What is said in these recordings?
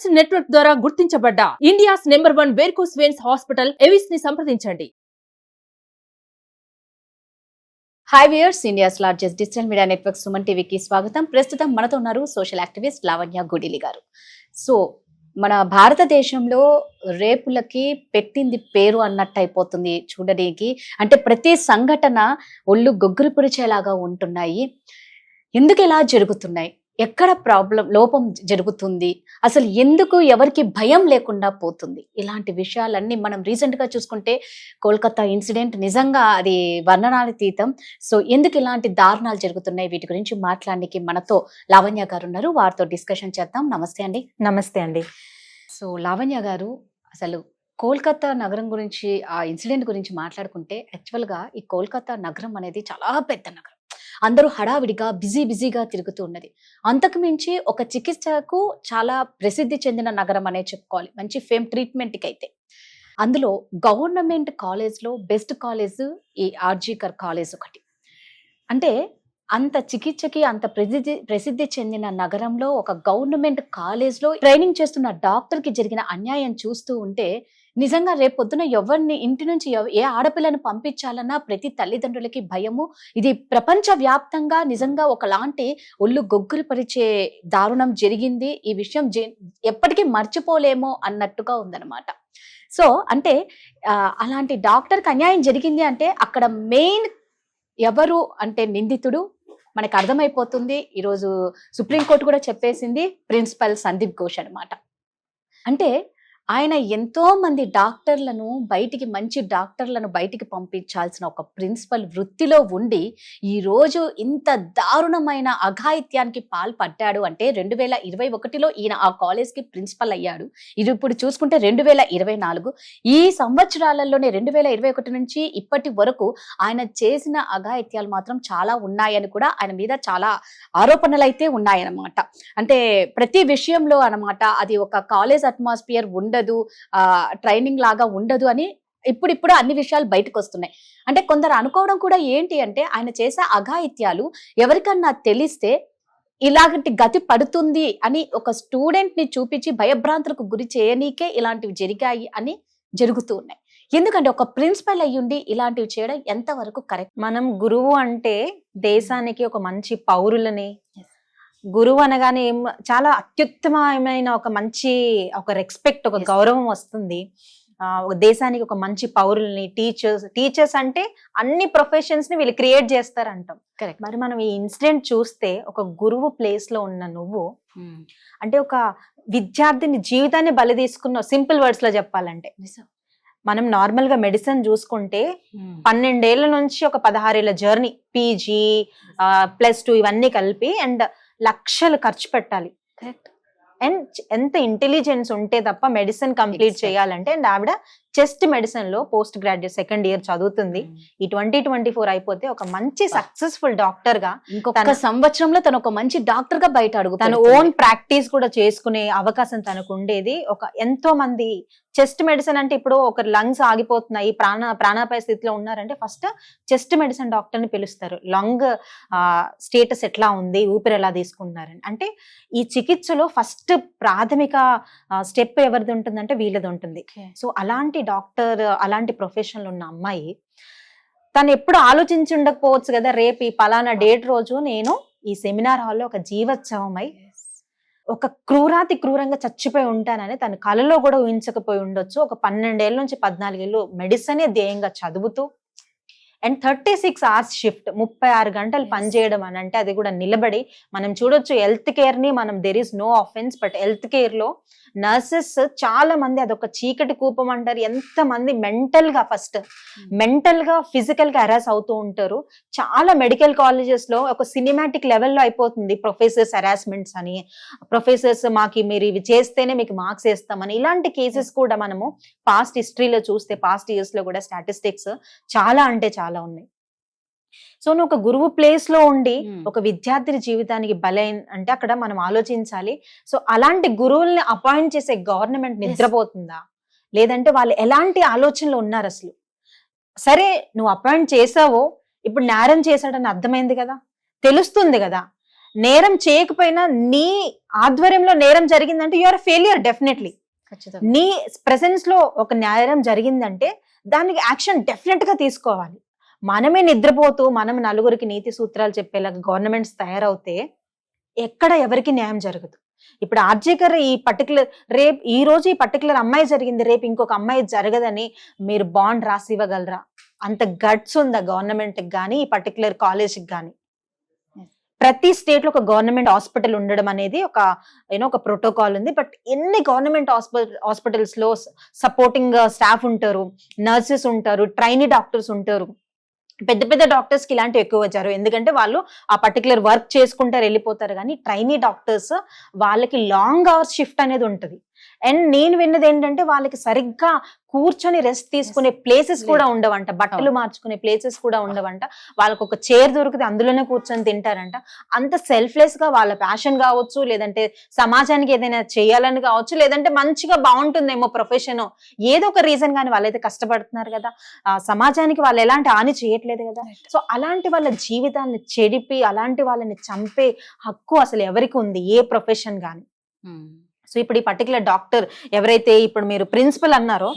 AIIMS network ద్వారా గుర్తించబడ్డ India's number 1 varicose veins hospital Avis ని సంప్రదించండి. Hi viewers, India's largest digital media network Suman టీవీకి స్వాగతం. ప్రస్తుతం మనతో ఉన్నారు సోషల్ యాక్టివిస్ట్ లావణ్య గుడిలి గారు. సో మన భారతదేశంలో రేపులకి పెట్టింది పేరు అన్నట్టు అయిపోతుంది చూడడానికి. అంటే ప్రతి సంఘటన ఒళ్ళు గొగ్గురు పొడిచేలాగా ఉంటున్నాయి. ఎందుకు ఇలా జరుగుతున్నాయి? ఎక్కడ లోపం జరుగుతుంది? అసలు ఎందుకు ఎవరికి భయం లేకుండా పోతుంది? ఇలాంటి విషయాలన్నీ మనం రీసెంట్ గా చూసుకుంటే కోల్కతా ఇన్సిడెంట్ నిజంగా అది వర్ణనాతీతం. సో ఎందుకు ఇలాంటి దారుణాలు జరుగుతున్నాయి, వీటి గురించి మాట్లాడడానికి మనతో లావణ్య గారు ఉన్నారు. వారితో డిస్కషన్ చేద్దాం. నమస్తే అండి. నమస్తే అండి. సో లావణ్య గారు, అసలు కోల్కతా నగరం గురించి, ఆ ఇన్సిడెంట్ గురించి మాట్లాడుకుంటే యాక్చువల్గా ఈ కోల్కతా నగరం అనేది చాలా పెద్ద నగరం. అందరూ హడావిడిగా బిజీగా తిరుగుతూ ఉన్నది. అంతకు మించి ఒక చికిత్సకు చాలా ప్రసిద్ధి చెందిన నగరం అనే చెప్పుకోవాలి, మంచి ఫేమ్ ట్రీట్మెంట్కి అయితే. అందులో గవర్నమెంట్ కాలేజ్లో బెస్ట్ కాలేజ్ ఈ ఆర్జీకర్ కాలేజ్ ఒకటి. అంటే అంత చికిత్సకి అంత ప్రసిద్ధి చెందిన నగరంలో ఒక గవర్నమెంట్ కాలేజ్లో ట్రైనింగ్ చేస్తున్న డాక్టర్కి జరిగిన అన్యాయం చూస్తూ ఉంటే నిజంగా రేపొద్దున ఎవరిని ఇంటి నుంచి ఏ ఆడపిల్లను పంపించాలన్నా ప్రతి తల్లిదండ్రులకి భయము. ఇది ప్రపంచ వ్యాప్తంగా నిజంగా ఒకలాంటి ఒళ్ళు గొగ్గురు పరిచే దారుణం జరిగింది. ఈ విషయం ఎప్పటికీ మర్చిపోలేమో అన్నట్టుగా ఉందన్నమాట. సో అంటే అలాంటి డాక్టర్కి అన్యాయం జరిగింది అంటే అక్కడ మెయిన్ ఎవరు అంటే నిందితుడు మనకు అర్థమైపోతుంది. ఈరోజు సుప్రీంకోర్టు కూడా చెప్పేసింది, ప్రిన్సిపల్ సందీప్ ఘోష్ అనమాట. అంటే ఆయన ఎంతో మంది డాక్టర్లను మంచి డాక్టర్లను బయటికి పంపించాల్సిన ఒక ప్రిన్సిపల్ వృత్తిలో ఉండి ఈరోజు ఇంత దారుణమైన అఘాయిత్యానికి పాల్పడ్డాడు అంటే 2021లో ఈయన ఆ కాలేజ్కి ప్రిన్సిపల్ అయ్యాడు. ఇది ఇప్పుడు చూసుకుంటే 2024. ఈ సంవత్సరాలలోనే 2021 నుంచి ఇప్పటి వరకు ఆయన చేసిన అఘాయిత్యాలు మాత్రం చాలా ఉన్నాయని కూడా ఆయన మీద చాలా ఆరోపణలు అయితే ఉన్నాయన్నమాట. అంటే ప్రతి విషయంలో అనమాట అది ఒక కాలేజ్ అట్మాస్ఫియర్ ఉండదు, ట్రైనింగ్ లాగా ఉండదు అని ఇప్పుడు అన్ని విషయాలు బయటకు వస్తున్నాయి. అంటే కొందరు అనుకోవడం కూడా ఏంటి అంటే ఆయన చేసే అఘాయిత్యాలు ఎవరికన్నా తెలిస్తే ఇలాంటి గతి పడుతుంది అని ఒక స్టూడెంట్ ని చూపించి భయభ్రాంతులకు గురి చేయనీకే ఇలాంటివి జరిగాయి అని జరుగుతూ ఉన్నాయి. ఎందుకంటే ఒక ప్రిన్సిపల్ అయ్యుండి ఇలాంటివి చేయడం ఎంతవరకు కరెక్ట్? మనం గురువు అంటే దేశానికి ఒక మంచి పౌరులని, గురువు అనగానే చాలా అత్యుత్తమమైన ఒక రెస్పెక్ట్, ఒక గౌరవం వస్తుంది. ఒక దేశానికి ఒక మంచి పౌరుల్ని, టీచర్స్ అంటే అన్ని ప్రొఫెషన్స్ ని వీళ్ళు క్రియేట్ చేస్తారంటాం. కరెక్ట్. మరి మనం ఈ ఇన్సిడెంట్ చూస్తే ఒక గురువు ప్లేస్ లో ఉన్న నువ్వు అంటే ఒక విద్యార్థిని జీవితాన్ని బలి తీసుకున్న, సింపుల్ వర్డ్స్ లో చెప్పాలంటే. మనం నార్మల్ గా మెడిసిన్ చూసుకుంటే 12 ఏళ్ల నుంచి ఒక 16 ఏళ్ల జర్నీ, పీజీ +2 ఇవన్నీ కలిపి అండ్ లక్షలు ఖర్చు పెట్టాలి. అండ్ ఎంత ఇంటెలిజెన్స్ ఉంటే తప్ప మెడిసిన్ కంప్లీట్ చేయాలంటే. అండ్ ఆవిడ చెస్ట్ మెడిసిన్ లో పోస్ట్ గ్రాడ్యుయేట్ 2nd ఇయర్ చదువుతుంది. ఈ 2024 అయిపోతే ఒక మంచి సక్సెస్ఫుల్ డాక్టర్ గా, ఇంకొక సంవత్సరంలో తను ఒక మంచి డాక్టర్ గా బయట అడుగు, తన ఓన్ ప్రాక్టీస్ కూడా చేసుకునే అవకాశం తనకు ఉండేది. ఎంతో మంది చెస్ట్ మెడిసిన్ అంటే ఇప్పుడు ఒక లంగ్స్ ఆగిపోతున్నాయి, ప్రాణాపాయ స్థితిలో ఉన్నారంటే ఫస్ట్ చెస్ట్ మెడిసిన్ డాక్టర్ ని పిలుస్తారు. లంగ్ స్టేటస్ ఎట్లా ఉంది, ఊపిరి ఎలా తీసుకుంటున్నారని. అంటే ఈ చికిత్సలో ఫస్ట్ ప్రాథమిక స్టెప్ ఎవరిది ఉంటుందంటే వీళ్ళది ఉంటుంది. సో అలాంటి డాక్టర్, అలాంటి ప్రొఫెషన్ లో ఉన్న అమ్మాయి తను ఎప్పుడు ఆలోచించి ఉండకపోవచ్చు కదా, రేపు ఈ పలానా డేట్ రోజు నేను ఈ సెమినార్ హాల్లో ఒక జీవోత్సవమై ఒక క్రూరంగా చచ్చిపోయి ఉంటానని తన కలలో కూడా ఊహించకపోయి ఉండొచ్చు. ఒక 12 ఏళ్ళ నుంచి 14 ఏళ్ళు మెడిసినే ధ్యేయంగా చదువుతూ అండ్ 36 hours షిఫ్ట్, 36 గంటలు పనిచేయడం అని అంటే అది కూడా నిలబడి. మనం చూడొచ్చు హెల్త్ కేర్ ని, మనం there is no offence, but health care లో నర్సెస్ చాలా మంది అదొక చీకటి కూపం అంటారు. ఎంతమంది మెంటల్ గా ఫిజికల్ గా హెరాస్ అవుతూ ఉంటారు. చాలా మెడికల్ కాలేజెస్ లో ఒక సినిమాటిక్ లెవెల్లో అయిపోతుంది. ప్రొఫెసర్స్ హెరాస్మెంట్స్ అని, ప్రొఫెసర్స్ మాకు మీరు ఇవి చేస్తేనే మీకు మార్క్స్ వేస్తామని, ఇలాంటి కేసెస్ కూడా మనము పాస్ట్ హిస్టరీలో చూస్తే, పాస్ట్ ఇయర్స్ లో కూడా స్టాటిస్టిక్స్ చాలా అంటే చాలా ఉన్నాయి. సో నువ్వు ఒక గురువు ప్లేస్ లో ఉండి ఒక విద్యార్థి జీవితానికి బలైన అంటే అక్కడ మనం ఆలోచించాలి. సో అలాంటి గురువుల్ని అపాయింట్ చేసే గవర్నమెంట్ నిద్రపోతుందా, లేదంటే వాళ్ళు ఎలాంటి ఆలోచనలు ఉన్నారు అసలు? సరే నువ్వు అపాయింట్ చేసావో, ఇప్పుడు నేరం చేశాడని అర్థమైంది కదా, తెలుస్తుంది కదా. నేరం చేయకపోయినా నీ ఆధ్వర్యంలో నేరం జరిగిందంటే యు ఆర్ ఫెయిలియర్ డెఫినెట్లీ. ఖచ్చితంగా. నీ ప్రెసెన్స్ లో ఒక నేరం జరిగిందంటే దానికి యాక్షన్ డెఫినెట్ గా తీసుకోవాలి. మనమే నిద్రపోతూ మనం నలుగురికి నీతి సూత్రాలు చెప్పేలాగా గవర్నమెంట్స్ తయారవుతే ఎక్కడ ఎవరికి న్యాయం జరగదు. ఇప్పుడు ఆర్జీకర్ ఈ పర్టికులర్ రేపు ఈ రోజు ఈ పర్టికులర్ అమ్మాయి జరిగింది, రేపు ఇంకొక అమ్మాయి జరగదని మీరు బాండ్ రాసి ఇవ్వగలరా? అంత గట్స్ ఉందా గవర్నమెంట్ కి కానీ ఈ పర్టికులర్ కాలేజ్కి కానీ? ప్రతి స్టేట్ లో ఒక గవర్నమెంట్ హాస్పిటల్ ఉండడం అనేది ఒక ప్రోటోకాల్ ఉంది. బట్ ఎన్ని గవర్నమెంట్ హాస్పిటల్స్ లో సపోర్టింగ్ స్టాఫ్ ఉంటారు, నర్సెస్ ఉంటారు, ట్రైనీ డాక్టర్స్ ఉంటారు. పెద్ద పెద్ద డాక్టర్స్ కి ఇలాంటివి ఎక్కువ వచ్చారు, ఎందుకంటే వాళ్ళు ఆ పర్టికులర్ వర్క్ చేసుకుంటారు వెళ్ళిపోతారు. కానీ ట్రైనీ డాక్టర్స్ వాళ్ళకి లాంగ్ అవర్స్ షిఫ్ట్ అనేది ఉంటుంది. అండ్ నేను విన్నది ఏంటంటే వాళ్ళకి సరిగ్గా కూర్చొని రెస్ట్ తీసుకునే ప్లేసెస్ కూడా ఉండవంట, బట్టలు మార్చుకునే ప్లేసెస్ కూడా ఉండవంట. వాళ్ళకి ఒక చైర్ దొరికితే అందులోనే కూర్చొని తింటారంట. అంత సెల్ఫ్లెస్ గా వాళ్ళ ప్యాషన్ కావచ్చు, లేదంటే సమాజానికి ఏదైనా చేయాలని కావచ్చు, లేదంటే మంచిగా బాగుంటుందేమో ప్రొఫెషన్, ఏదో ఒక రీజన్ కానీ వాళ్ళైతే కష్టపడుతున్నారు కదా, ఆ సమాజానికి వాళ్ళు ఎలాంటి హాని చేయట్లేదు కదా. సో అలాంటి వాళ్ళ జీవితాన్ని చెడిపి అలాంటి వాళ్ళని చంపే హక్కు అసలు ఎవరికి ఉంది, ఏ ప్రొఫెషన్ గాని? సో ఇప్పుడు ఈ పర్టికులర్ డాక్టర్ ఎవరైతే ఇప్పుడు మీరు ప్రిన్సిపల్ అన్నారో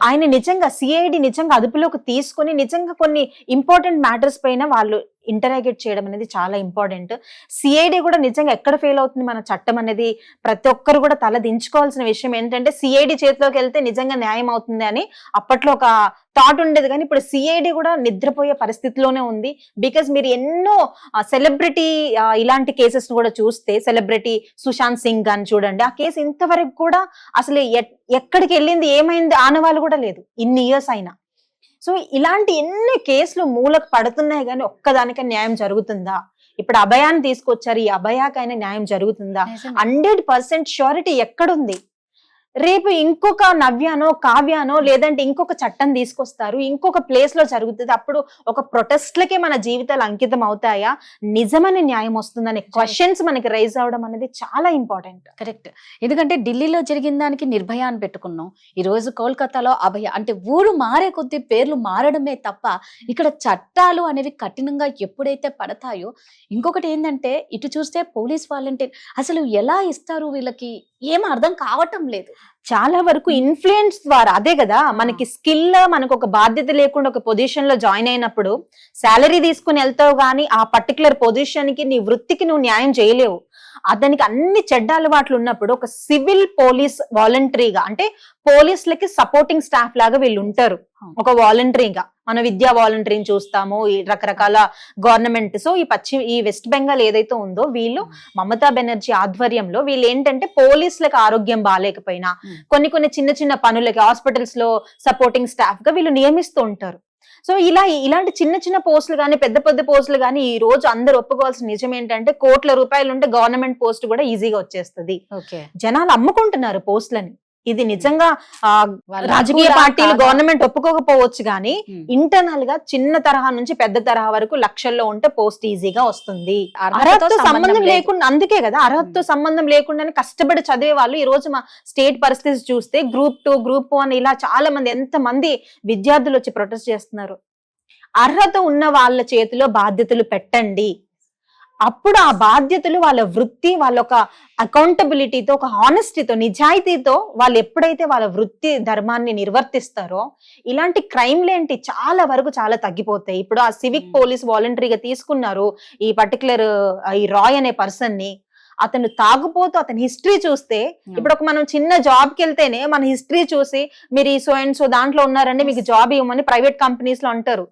ఆయన నిజంగా సిఐడి నిజంగా అదుపులోకి తీసుకుని నిజంగా కొన్ని ఇంపార్టెంట్ మ్యాటర్స్ పైన వాళ్ళు ఇంటరాగేట్ చేయడం అనేది చాలా ఇంపార్టెంట్. సిఐడి కూడా నిజంగా ఎక్కడ ఫెయిల్ అవుతుంది మన చట్టం అనేది ప్రతి ఒక్కరు కూడా తల దించుకోవాల్సిన విషయం ఏంటంటే సిఐడి చేతిలోకి వెళ్తే నిజంగా న్యాయం అవుతుంది అని అప్పట్లో ఒక థాట్ ఉండేది. కానీ ఇప్పుడు సిఐడి కూడా నిద్రపోయే పరిస్థితిలోనే ఉంది. బికాస్ మీరు ఎన్నో సెలబ్రిటీ ఇలాంటి కేసెస్ కూడా చూస్తే, సెలబ్రిటీ సుశాంత్ సింగ్ గాని చూడండి, ఆ కేసు ఇంతవరకు కూడా అసలు ఎక్కడికి వెళ్ళింది ఏమైంది ఆనవాళ్ళు కూడా లేదు ఇన్ని ఇయర్స్ అయినా. సో ఇలాంటి ఎన్ని కేసులు మూలకు పడుతున్నాయి కానీ ఒక్కదానికే న్యాయం జరుగుతుందా? ఇప్పుడు అభయాన్ని తీసుకొచ్చారు, ఈ అభయాకైనా న్యాయం జరుగుతుందా? 100% ష్యూరిటీ ఎక్కడుంది? రేపు ఇంకొక నవ్యానో కావ్యానో లేదంటే ఇంకొక చట్టం తీసుకొస్తారు, ఇంకొక ప్లేస్ లో జరుగుతుంది, అప్పుడు ఒక ప్రొటెస్ట్లకే మన జీవితాలు అంకితం అవుతాయా, నిజమైన న్యాయం వస్తుందనే క్వశ్చన్స్ మనకి రైజ్ అవడం అనేది చాలా ఇంపార్టెంట్. కరెక్ట్. ఎందుకంటే ఢిల్లీలో జరిగిన దానికి నిర్భయ అని పెట్టుకున్నాం, ఈ రోజు కోల్కతాలో అభయ. అంటే ఊరు మారే కొద్దీ పేర్లు మారడమే తప్ప ఇక్కడ చట్టాలు అనేవి కఠినంగా ఎప్పుడైతే పడతాయో. ఇంకొకటి ఏంటంటే ఇటు చూస్తే పోలీస్ వాలంటీర్ అసలు ఎలా ఇస్తారు వీళ్ళకి ఏం అర్థం కావటం లేదు. చాలా వరకు ఇన్ఫ్లుయెన్స్ ద్వారా, అదే కదా మనకి స్కిల్, మనకు ఒక బాధ్యత లేకుండా ఒక పొజిషన్ లో జాయిన్ అయినప్పుడు శాలరీ తీసుకుని వెళ్తావు కానీ ఆ పర్టికులర్ పొజిషన్ కి నీ వృత్తికి నువ్వు న్యాయం చేయలేవు. అతనికి అన్ని చెడ్డ అలవాట్లు ఉన్నప్పుడు ఒక సివిల్ పోలీస్ వాలంటరీగా, అంటే పోలీసులకి సపోర్టింగ్ స్టాఫ్ లాగా వీళ్ళు ఉంటారు ఒక వాలంటరీగా. మన విద్యా వాలంటరీని చూస్తాము, ఈ రకరకాల గవర్నమెంట్. సో ఈ వెస్ట్ బెంగాల్ ఏదైతే ఉందో వీళ్ళు మమతా బెనర్జీ ఆధ్వర్యంలో వీళ్ళు ఏంటంటే పోలీసులకు ఆరోగ్యం బాగాలేకపోయినా కొన్ని చిన్న చిన్న పనులకి హాస్పిటల్స్ లో సపోర్టింగ్ స్టాఫ్ గా వీళ్ళు నియమిస్తూ ఉంటారు. సో ఇలాంటి చిన్న చిన్న పోస్టులు కానీ పెద్ద పెద్ద పోస్టులు కానీ ఈ రోజు అందరు ఒప్పుకోవాల్సిన నిజం ఏంటంటే కోట్ల రూపాయలు ఉంటే గవర్నమెంట్ పోస్ట్ కూడా ఈజీగా వచ్చేస్తుంది. జనాలు అమ్ముకుంటున్నారు పోస్టులని. ఇది నిజంగా రాజకీయ పార్టీలు గవర్నమెంట్ ఒప్పుకోకపోవచ్చు కానీ ఇంటర్నల్ గా చిన్న తరహా నుంచి పెద్ద తరహా వరకు లక్షల్లో ఉంటే పోస్ట్ ఈజీగా వస్తుంది. అర్హతతో సంబంధం లేకుండా, అందుకే కదా అర్హతతో సంబంధం లేకుండానే కష్టపడి చదివే వాళ్ళు ఈ రోజు మా స్టేట్ పరిస్థితి చూస్తే గ్రూప్ 2, గ్రూప్ 1 ఇలా చాలా మంది, ఎంత మంది విద్యార్థులు వచ్చి ప్రొటెస్ట్ చేస్తున్నారు. అర్హత ఉన్న వాళ్ళ చేతిలో బాధ్యతలు పెట్టండి, అప్పుడు ఆ బాధ్యతలు వాళ్ళ వృత్తి, వాళ్ళ ఒక అకౌంటబిలిటీతో, ఒక హానెస్టీతో, నిజాయితీతో వాళ్ళు ఎప్పుడైతే వాళ్ళ వృత్తి ధర్మాన్ని నిర్వర్తిస్తారో ఇలాంటి క్రైమ్లు ఏంటి చాలా వరకు చాలా తగ్గిపోతాయి. ఇప్పుడు ఆ సివిక్ పోలీస్ వాలంటరీగా తీసుకున్నారు ఈ పర్టికులర్ ఈ రాయ్ అనే పర్సన్ ని. అతను తాగుపోతూ అతని హిస్టరీ చూస్తే, ఇప్పుడు ఒక మనం చిన్న జాబ్ కి వెళ్తేనే మన హిస్టరీ చూసి మీరు ఈ సో అండ్ సో దాంట్లో ఉన్నారండి మీకు జాబ్ ఇవ్వమని ప్రైవేట్ కంపెనీస్ లో అంటారు.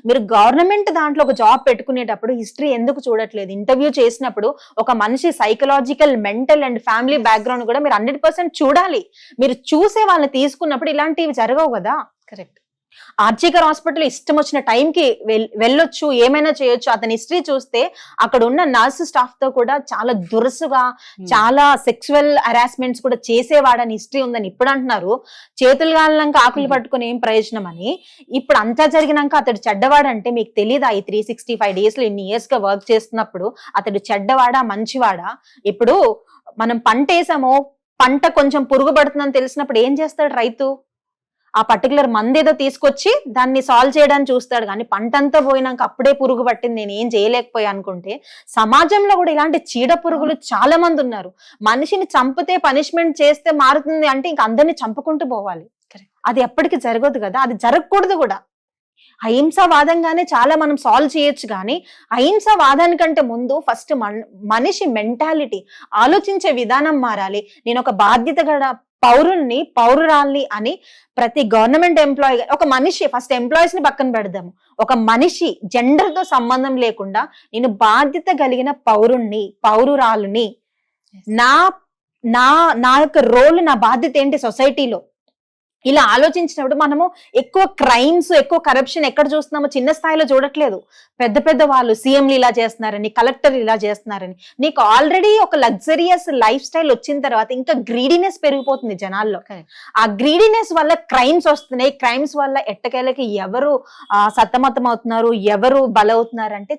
మీరు గవర్నమెంట్ దాంట్లో ఒక జాబ్ పెట్టుకునేటప్పుడు హిస్టరీ ఎందుకు చూడట్లేదు? ఇంటర్వ్యూ చేసినప్పుడు ఒక మనిషి psychological, mental and family background కూడా మీరు 100% చూడాలి. మీరు చూసే వాళ్ళని తీసుకున్నప్పుడు ఇలాంటివి జరగవు కదా. కరెక్ట్. ఆర్జీకర్ హాస్పిటల్ ఇష్టం వచ్చిన టైంకి వెళ్ళొచ్చు, ఏమైనా చేయొచ్చు. అతని హిస్టరీ చూస్తే అక్కడ ఉన్న నర్సు స్టాఫ్ తో కూడా చాలా దురుసుగా, చాలా సెక్సువల్ హరాస్మెంట్స్ కూడా చేసేవాడని హిస్టరీ ఉందని ఇప్పుడు అంటున్నారు. చేతులు గాలినాక ఆకులు పట్టుకుని ఏం ప్రయోజనం అని. ఇప్పుడు అంతా జరిగినాక అతడు చెడ్డవాడంటే మీకు తెలీదా? ఈ 365 days లో ఇన్ని ఇయర్స్ గా వర్క్ చేస్తున్నప్పుడు అతడు చెడ్డవాడా మంచివాడా? ఇప్పుడు మనం పంట వేసామో, పంట కొంచెం పురుగు పడుతుందని తెలిసినప్పుడు ఏం చేస్తాడు రైతు? ఆ పర్టికులర్ మందు ఏదో తీసుకొచ్చి దాన్ని సాల్వ్ చేయడానికి చూస్తాడు, కానీ పంటంతా పోయినాక అప్పుడే పురుగు పట్టింది నేను ఏం చేయలేకపోయా అనుకుంటే, సమాజంలో కూడా ఇలాంటి చీడ పురుగులు చాలా మంది ఉన్నారు. మనిషిని చంపితే పనిష్మెంట్ చేస్తే మారుతుంది అంటే ఇంక అందరినీ చంపుకుంటూ పోవాలి. అది ఎప్పటికీ జరగదు కదా, అది జరగకూడదు కూడా. అహింసావాదంగానే చాలా మనం సాల్వ్ చేయొచ్చు, కానీ అహింసావాదానికంటే ముందు ఫస్ట్ మనిషి మెంటాలిటీ, ఆలోచించే విధానం మారాలి. నేను ఒక బాధ్యత గల పౌరుల్ని, పౌరురాల్ని అని ప్రతి గవర్నమెంట్ ఎంప్లాయీ, ఒక మనిషి, ఫస్ట్ ఎంప్లాయీస్ ని పక్కన పెడదాము, ఒక మనిషి జెండర్ తో సంబంధం లేకుండా నేను బాధ్యత కలిగిన పౌరుణ్ణి, పౌరురాలుని, నా నా నా యొక్క రోల్, నా బాధ్యత ఏంటి సొసైటీలో, ఇలా ఆలోచించినప్పుడు మనము ఎక్కువ క్రైమ్స్, ఎక్కువ కరప్షన్ ఎక్కడ చూస్తున్నామో చిన్న స్థాయిలో చూడట్లేదు. పెద్ద పెద్ద వాళ్ళు సీఎంలు ఇలా చేస్తున్నారని, కలెక్టర్లు ఇలా చేస్తున్నారని. నీకు ఆల్రెడీ ఒక లగ్జరియస్ లైఫ్ స్టైల్ వచ్చిన తర్వాత ఇంకా గ్రీడీనెస్ పెరిగిపోతుంది జనాల్లో. ఆ గ్రీడీనెస్ వల్ల క్రైమ్స్ వస్తున్నాయి. క్రైమ్స్ వల్ల ఎట్టకేలకి ఎవరు సతమతం అవుతున్నారు, ఎవరు బలవుతున్నారు అంటే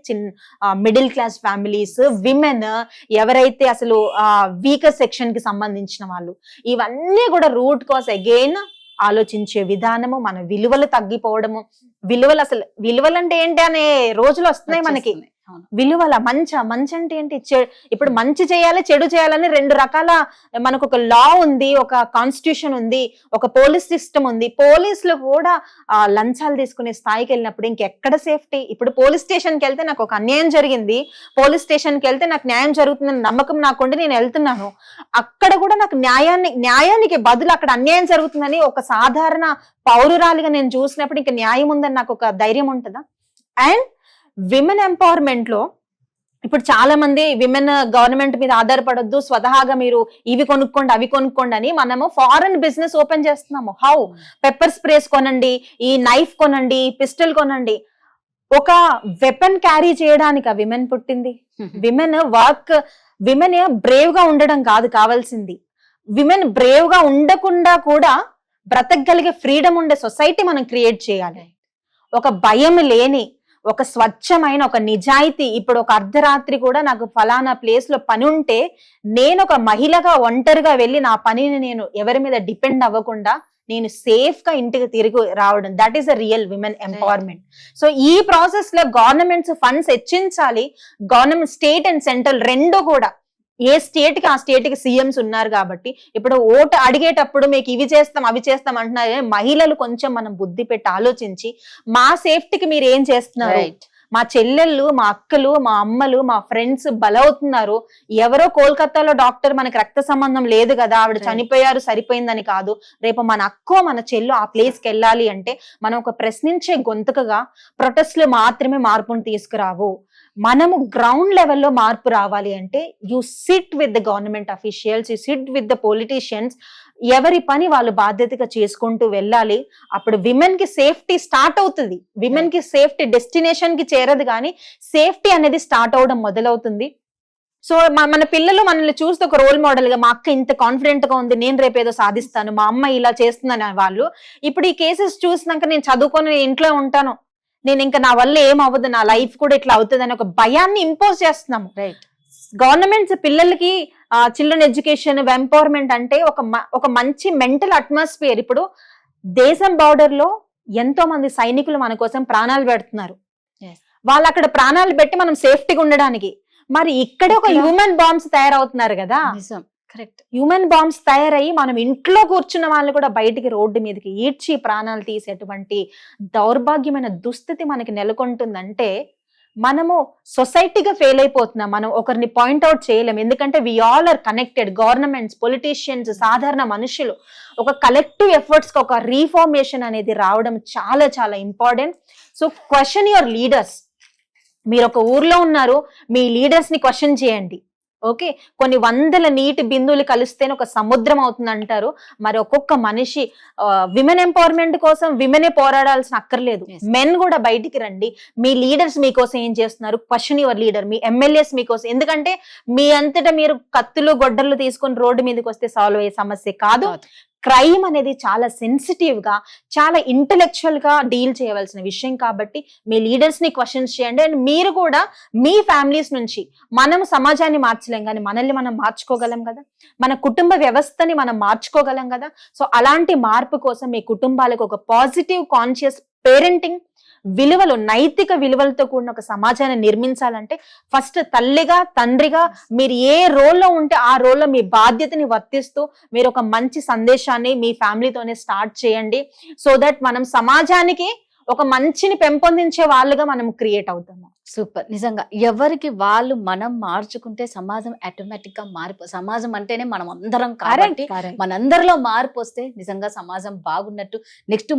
మిడిల్ క్లాస్ ఫ్యామిలీస్, విమెన్, ఎవరైతే అసలు వీకర్ సెక్షన్ కి సంబంధించిన వాళ్ళు. ఇవన్నీ కూడా రూట్ కాజ్. అగైన్ ఆలోచించే విధానము, మన విలువలు తగ్గిపోవడము. విలువలు, అసలు విలువలు అంటే ఏంటి అనే రోజులు వస్తున్నాయి మనకి. విలువల మంచి అంటే ఏంటి, ఇప్పుడు మంచి చేయాలి, చెడు చేయాలని రెండు రకాల, మనకు ఒక లా ఉంది, ఒక కాన్స్టిట్యూషన్ ఉంది, ఒక పోలీస్ సిస్టమ్ ఉంది. పోలీసులు కూడా లంచాలు తీసుకునే స్థాయికి వెళ్ళినప్పుడు ఇంకెక్కడ సేఫ్టీ? ఇప్పుడు పోలీస్ స్టేషన్కి వెళ్తే నాకు ఒక అన్యాయం జరిగింది, పోలీస్ స్టేషన్కి వెళ్తే నాకు న్యాయం జరుగుతుందని నమ్మకం నాకుండి నేను వెళ్తున్నాను. అక్కడ కూడా నాకు న్యాయానికి బదులు అక్కడ అన్యాయం జరుగుతుందని ఒక సాధారణ పౌరురాలిగా నేను చూసినప్పుడు ఇంకా న్యాయం ఉందని నాకు ఒక ధైర్యం ఉంటుందా? అండ్ విమెన్ ఎంపవర్మెంట్ లో ఇప్పుడు చాలా మంది విమెన్ గవర్నమెంట్ మీద ఆధారపడొద్దు, స్వతహాగా మీరు ఇవి కొనుక్కోండి, అవి కొనుక్కోండి అని మనము ఫారెన్ బిజినెస్ ఓపెన్ చేస్తున్నాము. హౌ? పెప్పర్ స్ప్రేస్ కొనండి, ఈ నైఫ్ కొనండి, పిస్టల్ కొనండి. ఒక వెపన్ క్యారీ చేయడానికి ఆ విమెన్ పుట్టింది. విమెన్ బ్రేవ్ గా ఉండడం కాదు కావాల్సింది, విమెన్ బ్రేవ్ గా ఉండకుండా కూడా బ్రతకగలిగే ఫ్రీడమ్ ఉండే సొసైటీ మనం క్రియేట్ చేయాలి. ఒక భయం లేని, ఒక స్వచ్ఛమైన, ఒక నిజాయితీ. ఇప్పుడు ఒక అర్ధరాత్రి కూడా నాకు ఫలానా ప్లేస్ లో పని ఉంటే నేను ఒక మహిళగా ఒంటరిగా వెళ్ళి నా పనిని నేను ఎవరి మీద డిపెండ్ అవ్వకుండా నేను సేఫ్ గా ఇంటికి తిరిగి రావడం, that is a real women empowerment. So ఈ ప్రాసెస్ లో గవర్నమెంట్స్ ఫండ్స్ హెచ్చించాలి. గవర్నమెంట్, స్టేట్ అండ్ సెంట్రల్ రెండు కూడా, ఏ స్టేట్ కి ఆ స్టేట్ కి సీఎంస్ ఉన్నారు కాబట్టి ఇప్పుడు ఓటు అడిగేటప్పుడు మీకు ఇవి చేస్తాం, అవి చేస్తాం అంటున్నారు. మహిళలు కొంచెం మనం బుద్ధి పెట్టి ఆలోచించి మా సేఫ్టీకి మీరు ఏం చేస్తున్నారు? మా చెల్లెళ్ళు, మా అక్కలు, మా అమ్మలు, మా ఫ్రెండ్స్ బలవుతున్నారు. ఎవరో కోల్కతాలో డాక్టర్ మనకి రక్త సంబంధం లేదు కదా, ఆవిడ చనిపోయారు సరిపోయిందని కాదు. రేపు మన అక్కో మన చెల్లు ఆ ప్లేస్ కి వెళ్ళాలి అంటే మనం ఒక ప్రశ్నించే గొంతుకగా, ప్రొటెస్ట్లు మాత్రమే మార్పును తీసుకురావు. మనము గ్రౌండ్ లెవెల్లో మార్పు రావాలి అంటే you SIT with the government officials, you SIT with the politicians. ఎవరి పని వాళ్ళు బాధ్యతగా చేసుకుంటూ వెళ్ళాలి. అప్పుడు విమెన్ కి సేఫ్టీ స్టార్ట్ అవుతుంది. విమెన్ కి సేఫ్టీ డెస్టినేషన్ కి చేరదు, కానీ సేఫ్టీ అనేది స్టార్ట్ అవడం మొదలవుతుంది. సో మన పిల్లలు మనల్ని చూస్తే ఒక రోల్ మోడల్ గా, మా అక్క ఇంత కాన్ఫిడెంట్ గా ఉంది, నేను రేపేదో సాధిస్తాను, మా అమ్మ ఇలా చేస్తుందని వాళ్ళు. ఇప్పుడు ఈ కేసెస్ చూసినాక నేను చదువుకొని ఇంట్లో ఉంటాను, నేను ఇంకా నా వల్ల ఏం అవ్వదు, నా లైఫ్ కూడా ఇట్లా అవుతుంది అని ఒక భయాన్ని ఇంపోజ్ చేస్తున్నాము. గవర్నమెంట్స్ పిల్లలకి చిల్డ్రన్ ఎడ్యుకేషన్, ఎంపవర్మెంట్ అంటే ఒక మంచి మెంటల్ అట్మాస్ఫియర్. ఇప్పుడు దేశం బార్డర్ లో ఎంతో మంది సైనికులు మన కోసం ప్రాణాలు పెడుతున్నారు. వాళ్ళు అక్కడ ప్రాణాలు పెట్టి మనం సేఫ్టీగా ఉండడానికి, మరి ఇక్కడే ఒక హ్యూమన్ బాంబ్స్ తయారవుతున్నారు కదా. కరెక్ట్. హ్యూమన్ బాంబ్స్ తయారయ్యి మనం ఇంట్లో కూర్చున్న వాళ్ళు కూడా బయటికి రోడ్డు మీదకి ఈడ్చి ప్రాణాలు తీసేటువంటి దౌర్భాగ్యమైన దుస్థితి మనకి నెలకొంటుందంటే మనము సొసైటీగా ఫెయిల్ అయిపోతున్నాం. మనం ఒకరిని పాయింట్అవుట్ చేయలేం, ఎందుకంటే we all are connected. Governments, politicians, సాధారణ మనుషులు ఒక కలెక్టివ్ ఎఫర్ట్స్ కి ఒక రీఫార్మేషన్ అనేది రావడం చాలా చాలా important. So question your leaders. మీరు ఒక ఊర్లో ఉన్నారు, మీ లీడర్స్ ని క్వశ్చన్ చేయండి. ఓకే, కొన్ని వందల నీటి బిందువులు కలిస్తేనే ఒక సముద్రం అవుతుంది అంటారు. మరి ఒక్కొక్క మనిషి విమెన్ ఎంపవర్మెంట్ కోసం విమెనే పోరాడాల్సిన అక్కర్లేదు. మెన్ కూడా బయటికి రండి. మీ లీడర్స్ మీకోసం ఏం చేస్తున్నారు? Question your leader. Me MLAs మీకోసం, ఎందుకంటే మీ అంతటా మీరు కత్తులు గొడ్డలు తీసుకొని రోడ్డు మీదకి వస్తే సాల్వ్ అయ్యే సమస్య కాదు. క్రైమ్ అనేది చాలా సెన్సిటివ్ గా, చాలా ఇంటెలెక్చువల్ గా డీల్ చేయవలసిన విషయం కాబట్టి మీ లీడర్స్ ని క్వశ్చన్స్ చేయండి. అండ్ మీరు కూడా మీ ఫ్యామిలీస్ నుంచి, మనం సమాజాన్ని మార్చలేం కానీ మనల్ని మనం మార్చుకోగలం కదా, మన కుటుంబ వ్యవస్థని మనం మార్చుకోగలం కదా. సో అలాంటి మార్పు కోసం మీ కుటుంబాలకు ఒక పాజిటివ్ కాన్షియస్ పేరెంటింగ్ విలువలు, నైతిక విలువలతో కూడిన ఒక సమాజాన్ని నిర్మించాలంటే ఫస్ట్ తల్లిగా, తండ్రిగా మీరు ఏ రోల్లో ఉంటే ఆ రోల్లో మీ బాధ్యతని వర్తిస్తూ మీరు ఒక మంచి సందేశాన్ని మీ ఫ్యామిలీతోనే స్టార్ట్ చేయండి. సో దట్ మనం సమాజానికి ఒక మంచిని పెంపొందించే వాళ్ళుగా మనం క్రియేట్ అవుతాము. సూపర్. నిజంగా ఎవరికి వాళ్ళు మనం మార్చుకుంటే సమాజం ఆటోమేటిక్ గా సమాజం అంటేనే మనం అందరం కాబట్టి మనందరిలో మార్పు వస్తే నిజంగా సమాజం బాగున్నట్టు. నెక్స్ట్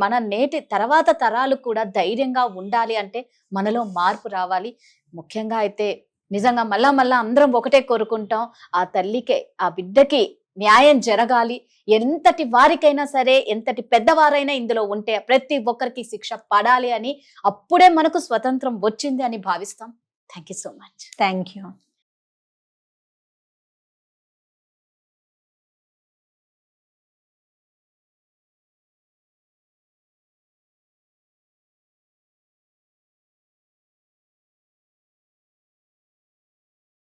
మన నేటి తర్వాత తరాలు కూడా ధైర్యంగా ఉండాలి అంటే మనలో మార్పు రావాలి. ముఖ్యంగా అయితే నిజంగా మళ్ళా అందరం ఒకటే కోరుకుంటాం, ఆ తల్లికి ఆ బిడ్డకి న్యాయం జరగాలి. ఎంతటి వారికైనా సరే, ఎంతటి పెద్దవారైనా ఇందులో ఉంటే ప్రతి ఒక్కరికి శిక్ష పడాలి అని, అప్పుడే మనకు స్వతంత్రం వచ్చింది అని భావిస్తాం. Thank you so much. Thank you.